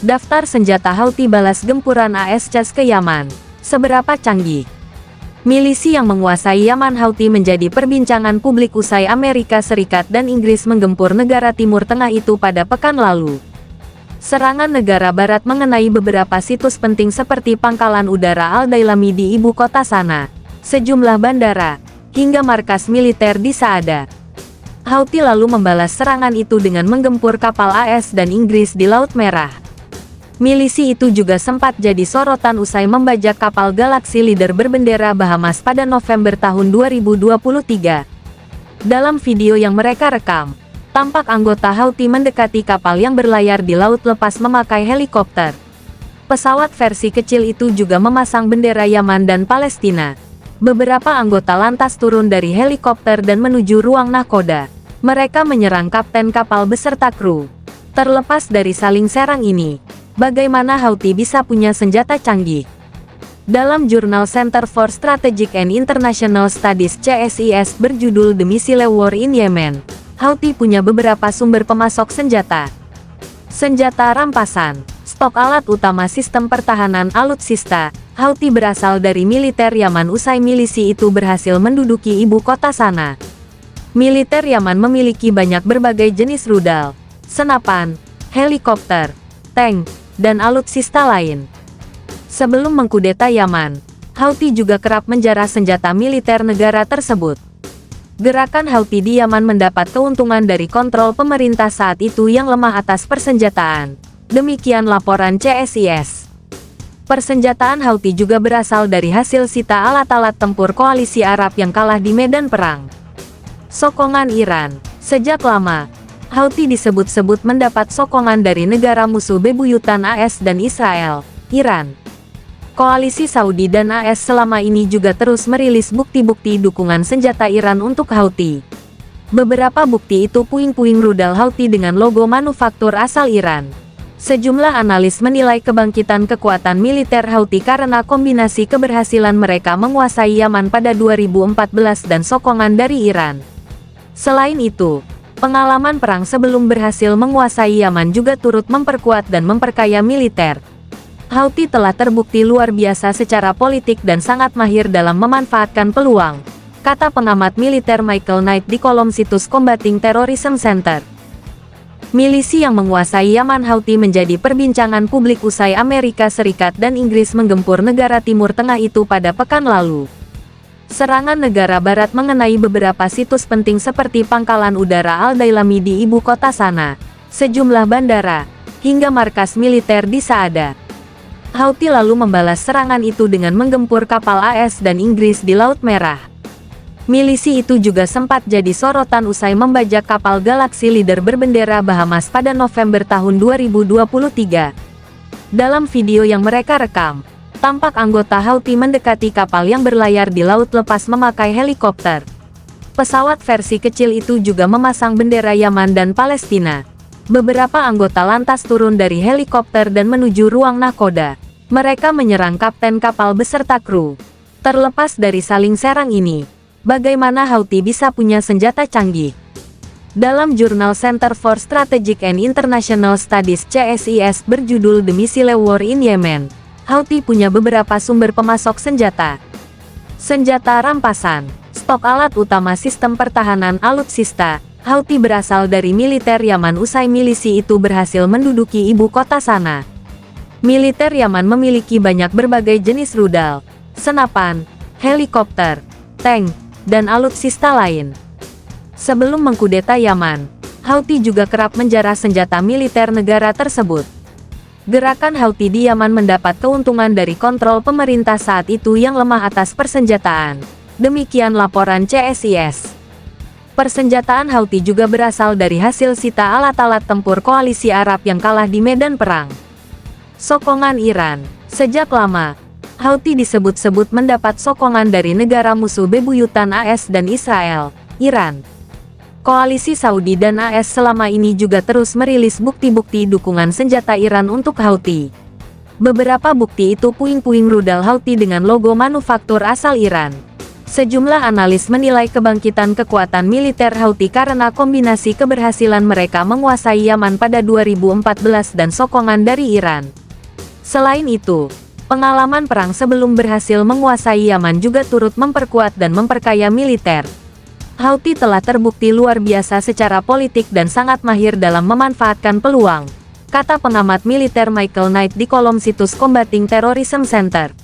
Daftar senjata Houthi balas gempuran AS ke Yaman. Seberapa canggih? Milisi yang menguasai Yaman Houthi menjadi perbincangan publik usai Amerika Serikat dan Inggris menggempur negara Timur Tengah itu pada pekan lalu. Serangan negara barat mengenai beberapa situs penting seperti pangkalan udara Al-Dailami di ibu kota Sanaa, sejumlah bandara, hingga markas militer di Saada. Houthi lalu membalas serangan itu dengan menggempur kapal AS dan Inggris di Laut Merah. Milisi itu juga sempat jadi sorotan usai membajak kapal Galaxy Leader berbendera Bahamas pada November tahun 2023. Dalam video yang mereka rekam, tampak anggota Houthi mendekati kapal yang berlayar di laut lepas memakai helikopter. Pesawat versi kecil itu juga memasang bendera Yaman dan Palestina. Beberapa anggota lantas turun dari helikopter dan menuju ruang nahkoda. Mereka menyerang kapten kapal beserta kru. Terlepas dari saling serang ini, bagaimana Houthi bisa punya senjata canggih? Dalam jurnal Center for Strategic and International Studies CSIS berjudul The Missile War in Yemen, Houthi punya beberapa sumber pemasok senjata. Senjata rampasan, stok alat utama sistem pertahanan alutsista, Houthi berasal dari militer Yaman usai milisi itu berhasil menduduki ibu kota Sanaa. Militer Yaman memiliki banyak berbagai jenis rudal, senapan, helikopter, tank, dan alutsista lain. Sebelum mengkudeta Yaman, Houthi juga kerap menjarah senjata militer negara tersebut. Gerakan Houthi di Yaman mendapat keuntungan dari kontrol pemerintah saat itu yang lemah atas persenjataan. Demikian laporan CSIS. Persenjataan Houthi juga berasal dari hasil sita alat-alat tempur koalisi Arab yang kalah di medan perang. Sokongan Iran. Sejak lama, Houthi disebut-sebut mendapat sokongan dari negara musuh bebuyutan AS dan Israel, Iran. Koalisi Saudi dan AS selama ini juga terus merilis bukti-bukti dukungan senjata Iran untuk Houthi. Beberapa bukti itu puing-puing rudal Houthi dengan logo manufaktur asal Iran. Sejumlah analis menilai kebangkitan kekuatan militer Houthi karena kombinasi keberhasilan mereka menguasai Yaman pada 2014 dan sokongan dari Iran. Selain itu, pengalaman perang sebelum berhasil menguasai Yaman juga turut memperkuat dan memperkaya militer. Houthi telah terbukti luar biasa secara politik dan sangat mahir dalam memanfaatkan peluang, kata pengamat militer Michael Knight di kolom situs Combating Terrorism Center. Milisi yang menguasai Yaman Houthi menjadi perbincangan publik usai Amerika Serikat dan Inggris menggempur negara Timur Tengah itu pada pekan lalu. Serangan negara barat mengenai beberapa situs penting seperti pangkalan udara Al-Dailami di ibu kota Sanaa, sejumlah bandara, hingga markas militer di Saada. Houthi lalu membalas serangan itu dengan menggempur kapal AS dan Inggris di Laut Merah. Milisi itu juga sempat jadi sorotan usai membajak kapal Galaxy Leader berbendera Bahamas pada November tahun 2023. Dalam video yang mereka rekam, tampak anggota Houthi mendekati kapal yang berlayar di laut lepas memakai helikopter. Pesawat versi kecil itu juga memasang bendera Yaman dan Palestina. Beberapa anggota lantas turun dari helikopter dan menuju ruang nahkoda. Mereka menyerang kapten kapal beserta kru. Terlepas dari saling serang ini, bagaimana Houthi bisa punya senjata canggih? Dalam jurnal Center for Strategic and International Studies CSIS berjudul The Missile War in Yemen, Houthi punya beberapa sumber pemasok senjata. Senjata rampasan, stok alat utama sistem pertahanan alutsista, Houthi berasal dari militer Yaman usai milisi itu berhasil menduduki ibu kota Sanaa. Militer Yaman memiliki banyak berbagai jenis rudal, senapan, helikopter, tank, dan alutsista lain. Sebelum mengkudeta Yaman, Houthi juga kerap menjarah senjata militer negara tersebut. Gerakan Houthi di Yaman mendapat keuntungan dari kontrol pemerintah saat itu yang lemah atas persenjataan. Demikian laporan CSIS. Persenjataan Houthi juga berasal dari hasil sita alat-alat tempur koalisi Arab yang kalah di medan perang. Sokongan Iran. Sejak lama, Houthi disebut-sebut mendapat sokongan dari negara musuh bebuyutan AS dan Israel, Iran. Koalisi Saudi dan AS selama ini juga terus merilis bukti-bukti dukungan senjata Iran untuk Houthi. Beberapa bukti itu puing-puing rudal Houthi dengan logo manufaktur asal Iran. Sejumlah analis menilai kebangkitan kekuatan militer Houthi karena kombinasi keberhasilan mereka menguasai Yaman pada 2014 dan sokongan dari Iran. Selain itu, pengalaman perang sebelum berhasil menguasai Yaman juga turut memperkuat dan memperkaya militer. Houthi telah terbukti luar biasa secara politik dan sangat mahir dalam memanfaatkan peluang, kata pengamat militer Michael Knight di kolom situs Combating Terrorism Center.